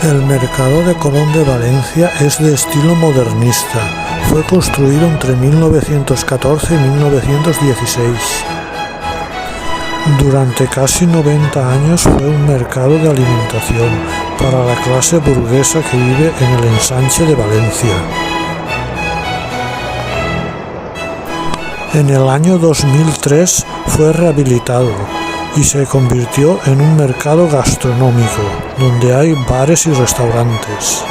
El Mercado de Colón de Valencia es de estilo modernista. Fue construido entre 1914 y 1916. Durante casi 90 años fue un mercado de alimentación para la clase burguesa que vive en el ensanche de Valencia. En el año 2003 fue rehabilitado y se convirtió en un mercado gastronómico, donde hay bares y restaurantes.